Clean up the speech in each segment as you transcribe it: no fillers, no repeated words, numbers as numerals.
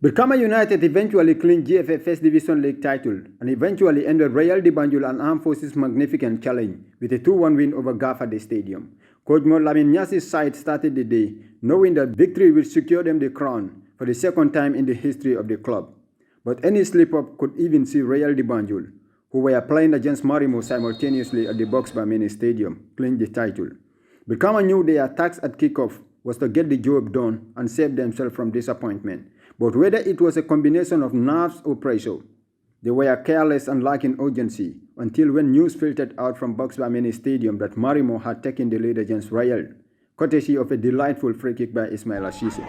Brikama United eventually clinched GFA First Division League title and eventually ended Royal de Banjul and Armed Forces' magnificent challenge with a 2-1 win over GAF at the stadium. Coach Mod Lamin Nyasi's side started the day knowing that victory would secure them the crown for the second time in the history of the club. But any slip-up could even see Royal de Banjul, who were playing against Marimo simultaneously at the Boxbar Mini Stadium, clinch the title. Brikama knew their task at kickoff was to get the job done and save themselves from disappointment. But whether it was a combination of nerves or pressure, they were careless and lacking urgency until when news filtered out from Boxbar Mini Stadium that Marimo had taken the lead against Royal, courtesy of a delightful free kick by Ismail Ashise.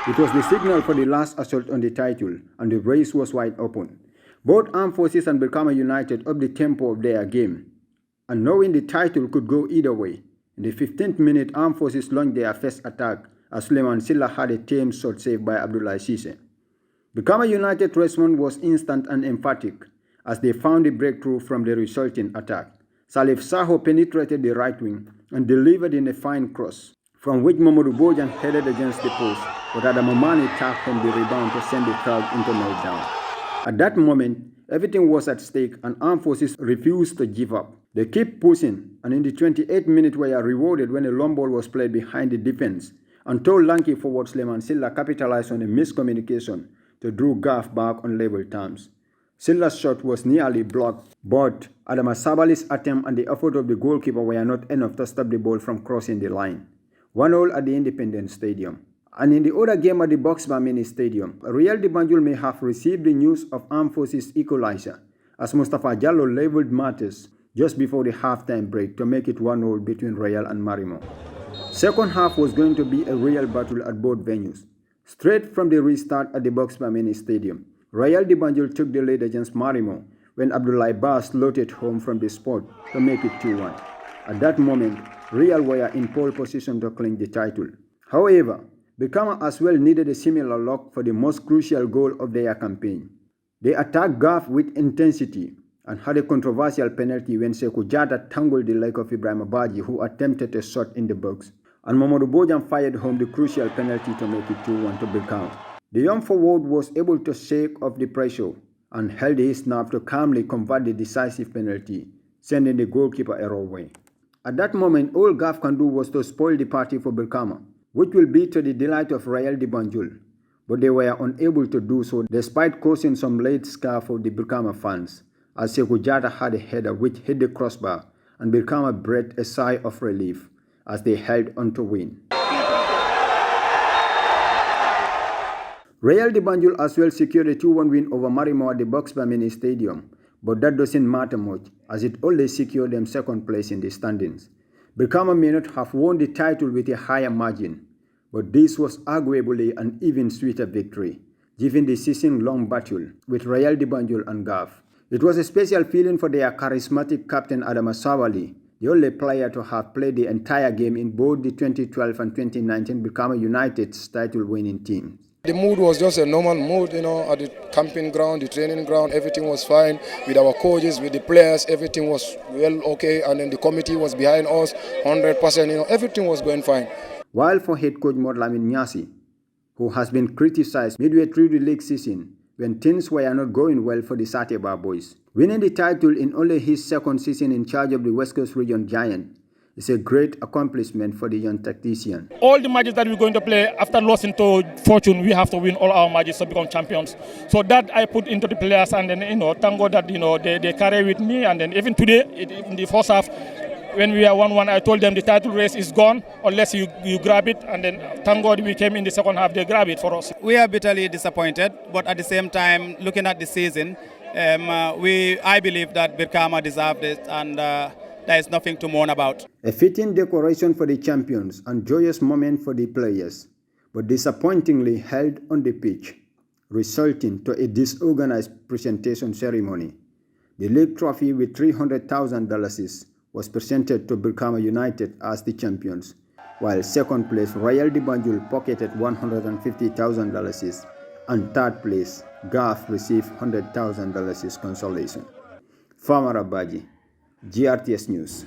It was the signal for the last assault on the title, and the race was wide open. Both Armed Forces and Brikama United upped the tempo of their game, and knowing the title could go either way, in the 15th minute, Armed Forces launched their first attack as Suleiman Silla had a tame shot saved by Abdullah Sise. Brikama United's response was instant and emphatic as they found the breakthrough from the resulting attack. Salif Saho penetrated the right wing and delivered in a fine cross, from which Mamadou Bojan headed against the post, but Adamamani tapped home the rebound to send the crowd into meltdown. At that moment, everything was at stake and Armed Forces refused to give up. They kept pushing, and in the 28th minute were rewarded when a long ball was played behind the defense, and tall lanky forward Suleiman Silla capitalized on a miscommunication to draw GAF back on level terms. Silla's shot was nearly blocked, but Adama Sabali's attempt and the effort of the goalkeeper were not enough to stop the ball from crossing the line. 1-1 at the Independence Stadium. And in the other game at the Boxbar Mini Stadium, Royal de Banjul may have received the news of Armed Forces equalizer as Mustafa Jallo leveled matters just before the halftime break to make it 1-1 between Royal and Marimo. Second half was going to be a real battle at both venues. Straight from the restart at the Boxbar Mini Stadium, Royal de Banjul took the lead against Marimo when Abdoulaye Ba slotted home from the spot to make it 2-1. At that moment, Real were in pole position to claim the title. However, Brikama as well needed a similar luck for the most crucial goal of their campaign. They attacked GAF with intensity and had a controversial penalty when Sekou Jata tangled the leg of Ibrahim Abaji, who attempted a shot in the box, and Mamadou Bojan fired home the crucial penalty to make it 2-1 to Brikama. The young forward was able to shake off the pressure and held his nerve to calmly convert the decisive penalty, sending the goalkeeper a away. At that moment, all GAF can do was to spoil the party for Brikama, which will be to the delight of Royal de Banjul, but they were unable to do so despite causing some late scare for the Brikama fans, as Sekou Jata had a header which hit the crossbar and Brikama breathed a sigh of relief as they held on to win. Royal de Banjul as well secured a 2-1 win over Marimo at the Boxbar Mini Stadium, but that doesn't matter much as it only secured them second place in the standings. Brikama may not have won the title with a higher margin, but this was arguably an even sweeter victory, given the season-long battle with Royal de Banjul and GAF. It was a special feeling for their charismatic captain Adama Sabali, the only player to have played the entire game in both the 2012 and 2019 Brikama United's title-winning teams. The mood was just a normal mood, at the camping ground, the training ground, everything was fine with our coaches, with the players, everything was well okay, and then the committee was behind us 100%, everything was going fine. While for head coach Mod Lamin Nyasi, who has been criticized midway through the league season when things were not going well for the Sateba boys, winning the title in only his second season in charge of the West Coast Region Giant is a great accomplishment for the young tactician. All the matches that we're going to play after losing to Fortune, we have to win all our matches to become champions. So that I put into the players, and then thank God that they carry with me. And then even today, in the first half, when we are 1-1, I told them the title race is gone unless you grab it. And then thank God we came in the second half, they grab it for us. We are bitterly disappointed, but at the same time, looking at the season, I believe that Brikama deserved it, and there is nothing to mourn about. A fitting decoration for the champions and joyous moment for the players, but disappointingly held on the pitch, resulting to a disorganized presentation ceremony. The league trophy with $300,000 was presented to Brikama United as the champions, while second place Royal de Banjul pocketed $150,000 and third place GAF received $100,000 consolation. Famara Baji, GRTS News.